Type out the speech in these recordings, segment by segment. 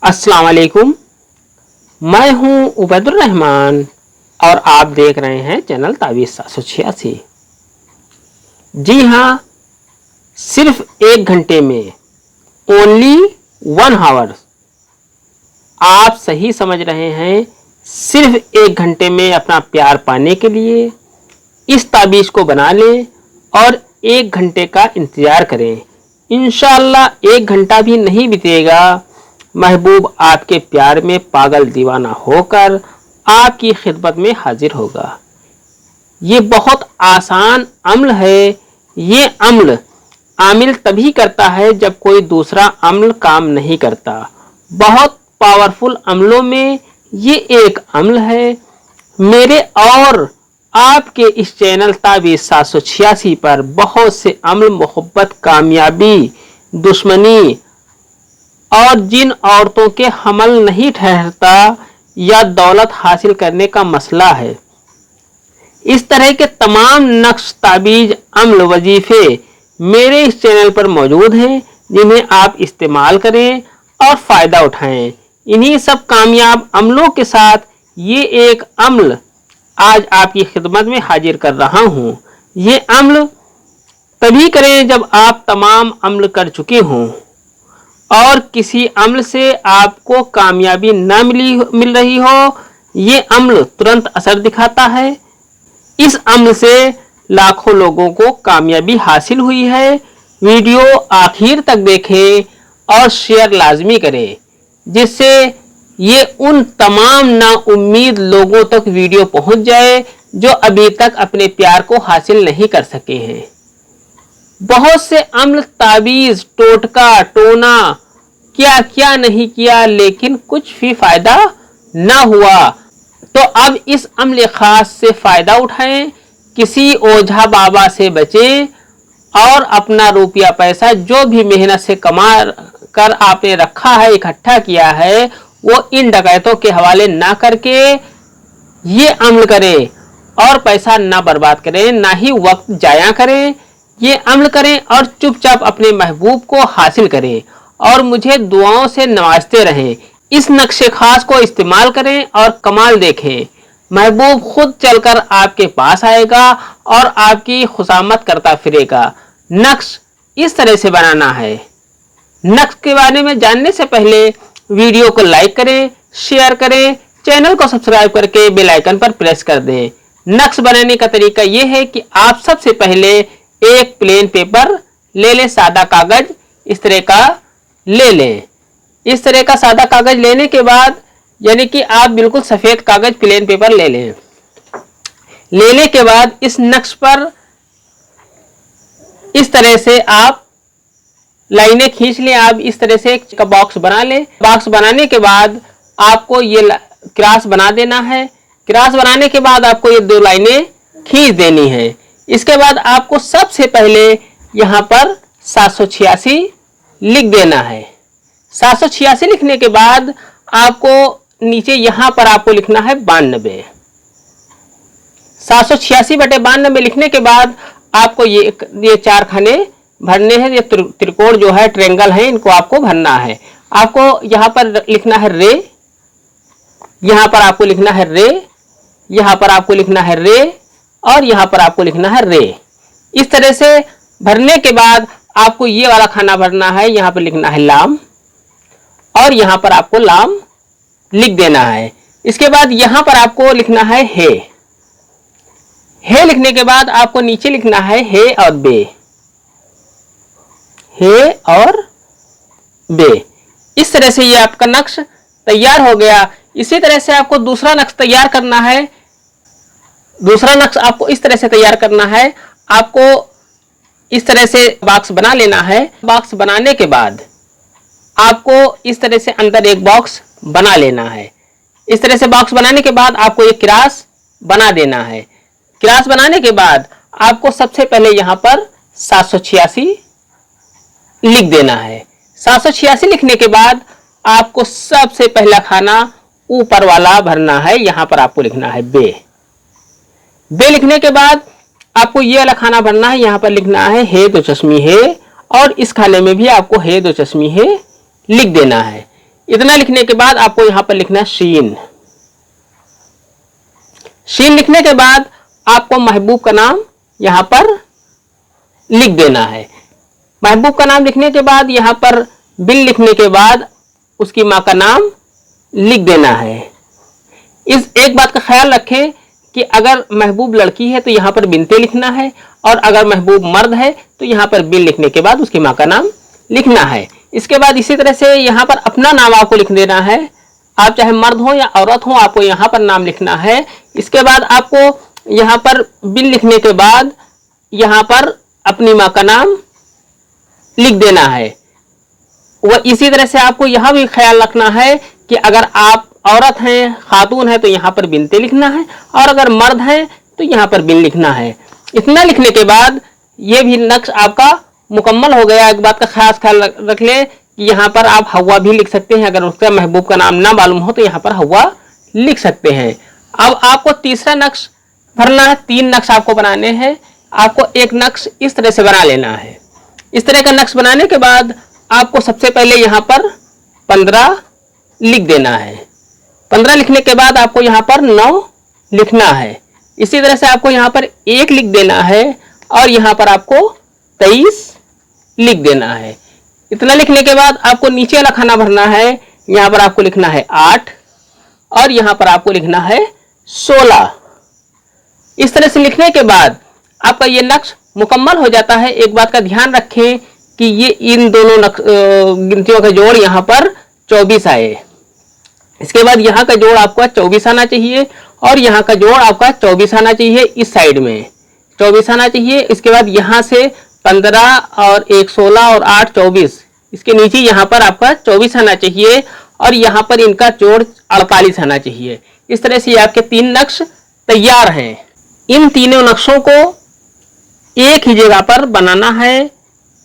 अस्सलाम वालेकुम। मैं हूं उबैदुर रहमान और आप देख रहे हैं चैनल तावीज़ 786। जी हां, सिर्फ 1 घंटे में, ओनली 1 आवर, आप सही समझ रहे हैं। सिर्फ 1 घंटे में अपना प्यार पाने के लिए इस ताबीज़ को बना लें और 1 घंटे का इंतज़ार करें। इंशाअल्लाह 1 घंटा भी नहीं बीतेगा, महबूब आपके प्यार में पागल दीवाना होकर आपकी खिदमत में हाजिर होगा। ये बहुत आसान अम्ल है। ये अम्ल आमिल तभी करता है जब कोई दूसरा अम्ल काम नहीं करता। बहुत पावरफुल अम्लों में ये एक अम्ल है। मेरे और आपके इस चैनल ताबीज़ 786 पर बहुत से अम्ल मोहब्बत, कामयाबी, दुश्मनी और जिन औरतों के हमल नहीं ठहरता या दौलत हासिल करने का मसला है, इस तरह के तमाम नक्श, ताबीज, अम्ल, वजीफे मेरे इस चैनल पर मौजूद हैं, जिन्हें आप इस्तेमाल करें और फ़ायदा उठाएं। इन्हीं सब कामयाब अमलों के साथ ये एक अम्ल आज आपकी खिदमत में हाजिर कर रहा हूँ। ये अम्ल तभी करें जब आप तमाम अम्ल कर चुके हों और किसी अम्ल से आपको कामयाबी न मिल रही हो। ये अम्ल तुरंत असर दिखाता है। इस अम्ल से लाखों लोगों को कामयाबी हासिल हुई है। वीडियो आखिर तक देखें और शेयर लाजमी करें, जिससे ये उन तमाम नाउम्मीद लोगों तक वीडियो पहुंच जाए जो अभी तक अपने प्यार को हासिल नहीं कर सके हैं। बहुत से अम्ल, ताबीज, टोटका, टोना क्या क्या नहीं किया, लेकिन कुछ भी फायदा ना हुआ। तो अब इस अम्ल खास से फायदा उठाएं, किसी ओझा बाबा से बचें और अपना रुपया पैसा जो भी मेहनत से कमा कर आपने रखा है, इकट्ठा किया है, वो इन डकैतों के हवाले ना करके ये अम्ल करें और पैसा ना बर्बाद करें, ना ही वक्त जाया करें। ये अम्ल करें और चुपचाप अपने महबूब को हासिल करें और मुझे दुआओं से नवाजते रहें। इस नक्शे खास को इस्तेमाल करें और कमाल देखें। महबूब खुद चलकर आपके पास आएगा और आपकी खुशामद करता फिरेगा। नक्श इस तरह से बनाना है। नक्श के बारे में जानने से पहले वीडियो को लाइक करें, शेयर करें, चैनल को सब्सक्राइब करके बेल आइकन पर प्रेस कर दें। नक्श बनाने का तरीका यह है कि आप सबसे पहले एक प्लेन पेपर ले लें, सादा कागज इस तरह का ले लें। इस तरह का सादा कागज लेने के बाद, यानी कि आप बिल्कुल सफेद कागज, प्लेन पेपर ले लें। लेने के बाद इस नक्श पर इस तरह से आप लाइनें खींच लें। आप इस तरह से एक बॉक्स बना लें। बॉक्स बनाने के बाद आपको ये क्रॉस बना देना है। क्रॉस बनाने के बाद आपको ये 2 लाइनें खींच देनी है। इसके बाद आपको सबसे पहले यहाँ पर 786 लिख देना है। 786 लिखने के बाद आपको नीचे यहाँ पर आपको लिखना है 92। 786/92 लिखने के बाद आपको ये 4 खाने भरने हैं। ये त्रिकोण जो है, ट्रायंगल है, इनको आपको भरना है। आपको यहाँ पर लिखना है रे, यहाँ पर आपको लिखना है रे, यहाँ पर आपको लिखना है रे और यहाँ पर आपको लिखना है रे। इस तरह से भरने के बाद आपको ये वाला खाना भरना है। यहाँ पर लिखना है लाम और यहाँ पर आपको लाम लिख देना है। इसके बाद यहाँ पर आपको लिखना है हे। हे लिखने के बाद आपको नीचे लिखना है हे और बे, हे और बे। इस तरह से ये आपका नक्श तैयार हो गया। इसी तरह से आपको दूसरा नक्श तैयार करना है। दूसरा नक्श आपको इस तरह से तैयार करना है। आपको इस तरह से बॉक्स बना लेना है। बॉक्स बनाने के बाद आपको इस तरह से अंदर एक बॉक्स बना लेना है। इस तरह से बॉक्स बनाने के बाद आपको एक क्रॉस बना देना है। क्रॉस बनाने के बाद आपको सबसे पहले यहाँ पर 786 लिख देना है। 786 लिखने के बाद आपको सबसे पहला खाना ऊपर वाला भरना है। यहाँ पर आपको लिखना है बे। बे लिखने के बाद आपको ये वाला खाना भरना है। यहाँ पर लिखना है हे 2 चश्मी हे और इस खाने में भी आपको हे 2 चश्मी हे लिख देना है। इतना लिखने के बाद आपको यहां पर लिखना है शीन। शीन लिखने के बाद आपको महबूब का नाम यहां पर लिख देना है। महबूब का नाम लिखने के बाद यहां पर बिन लिखने के बाद उसकी मां का नाम लिख देना है। इस एक बात का ख्याल रखें कि अगर महबूब लड़की है तो यहां पर बिनते लिखना है, और अगर महबूब मर्द है तो यहां पर बिन लिखने के बाद उसकी मां का नाम लिखना है। इसके बाद इसी तरह से यहां पर अपना नाम आपको लिख देना है। आप चाहे मर्द हो या औरत हो, आपको यहां पर नाम लिखना है। इसके बाद आपको यहां पर बिन लिखने के बाद यहां पर अपनी मां का नाम लिख देना है। वह इसी तरह से आपको यहां भी ख्याल रखना है कि अगर आप औरत हैं, खातून है, तो यहां पर बिनते लिखना है, और अगर मर्द हैं तो यहां पर बिन लिखना है। इतना लिखने के बाद यह भी नक्श आपका मुकम्मल हो गया। एक बात का खास ख्याल रख लें कि यहाँ पर आप हवा भी लिख सकते हैं। अगर उसका महबूब का नाम ना मालूम हो तो यहाँ पर हवा लिख सकते हैं। अब आपको तीसरा नक्श भरना है। 3 नक्श आपको बनाने हैं। आपको एक नक्श इस तरह से बना लेना है। इस तरह का नक्श बनाने के बाद आपको सबसे पहले यहाँ पर 15 लिख देना है। 15 लिखने के बाद आपको यहाँ पर 9 लिखना है। इसी तरह से आपको यहाँ पर 1 लिख देना है, और यहाँ पर आपको 23 लिख देना है। इतना लिखने के बाद आपको नीचे वाला खाना भरना है। यहाँ पर आपको लिखना है 8, और यहाँ पर आपको लिखना है 16। इस तरह से लिखने के बाद आपका ये नक्श मुकम्मल हो जाता है। एक बात का ध्यान रखें कि ये इन दोनों गिनतियों का जोड़ यहाँ पर 24 आए। इसके बाद यहाँ का जोड़ आपका 24 आना चाहिए, और यहाँ का जोड़ आपका 24 आना चाहिए। इस साइड में 24 आना चाहिए। इसके बाद यहाँ से 15 और 1 16 और 8 24, इसके नीचे यहाँ पर आपका 24 आना चाहिए, और यहाँ पर इनका जोड़ 48 आना चाहिए। इस तरह से आपके 3 नक्श तैयार हैं। इन तीनों नक्शों को एक ही जगह पर बनाना है।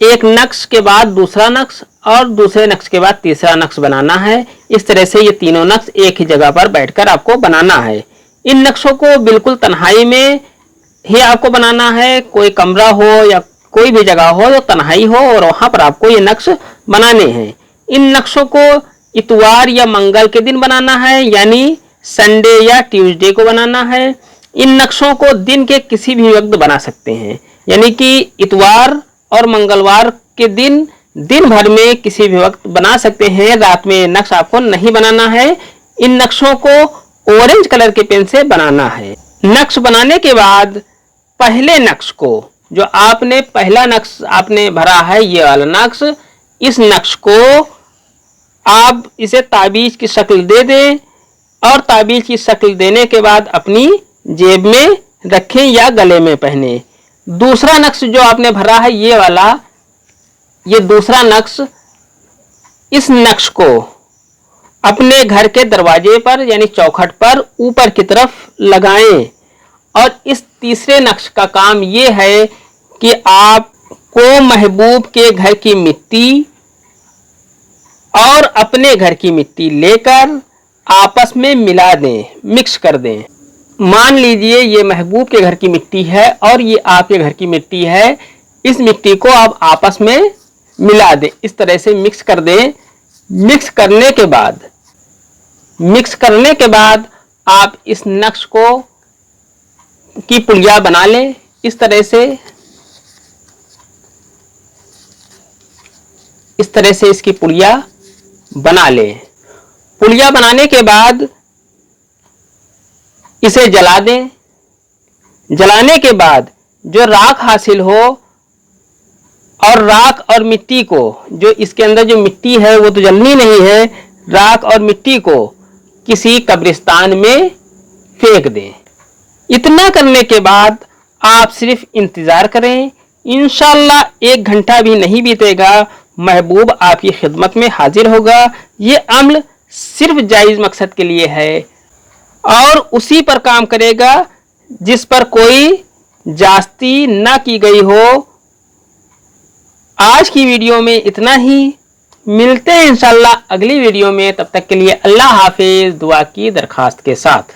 एक नक्श के बाद दूसरा नक्श, और दूसरे नक्श के बाद तीसरा नक्श बनाना है। इस तरह से ये तीनों नक्श एक ही जगह पर बैठकर आपको बनाना है। इन नक्शों को बिल्कुल तन्हाई में ही आपको बनाना है। कोई कमरा हो या कोई भी जगह हो जो तन्हाई हो, और वहां पर आपको ये नक्श बनाने हैं। इन नक्शों को इतवार या मंगल के दिन बनाना है, यानी संडे या ट्यूसडे को बनाना है। इन नक्शों को दिन के किसी भी वक्त बना सकते हैं, यानी कि इतवार और मंगलवार के दिन दिन भर में किसी भी वक्त बना सकते हैं। रात में नक्श आपको नहीं बनाना है। इन नक्शों को ऑरेंज कलर के पेन से बनाना है। नक्श बनाने के बाद पहले नक्श को, जो आपने पहला नक्श आपने भरा है, ये वाला नक्श, इस नक्श को आप इसे ताबीज की शक्ल दे दें, और ताबीज की शक्ल देने के बाद अपनी जेब में रखें या गले में पहने। दूसरा नक्श जो आपने भरा है ये वाला, ये दूसरा नक्श, इस नक्श को अपने घर के दरवाजे पर यानी चौखट पर ऊपर की तरफ लगाएं। और इस तीसरे नक्श का काम ये है कि आपको महबूब के घर की मिट्टी और अपने घर की मिट्टी लेकर आपस में मिला दें, मिक्स कर दें। मान लीजिए ये महबूब के घर की मिट्टी है और ये आपके घर की मिट्टी है। इस मिट्टी को आप आपस में मिला दें, इस तरह से मिक्स कर दें। मिक्स करने के बाद आप इस नक्श को की पुलिया बना लें। इस तरह से इसकी पुलिया बना लें। पुलिया बनाने के बाद इसे जला दें। जलाने के बाद जो राख हासिल हो, और राख और मिट्टी को, जो इसके अंदर जो मिट्टी है वो तो जलनी नहीं है, राख और मिट्टी को किसी कब्रिस्तान में फेंक दें। इतना करने के बाद आप सिर्फ इंतजार करें। इंशाअल्लाह 1 घंटा भी नहीं बीतेगा, महबूब आपकी खिदमत में हाजिर होगा। ये अमल सिर्फ जायज़ मकसद के लिए है और उसी पर काम करेगा जिस पर कोई जास्ती ना की गई हो। आज की वीडियो में इतना ही। मिलते हैं इंशाअल्लाह अगली वीडियो में। तब तक के लिए अल्लाह हाफिज, दुआ की दरखास्त के साथ।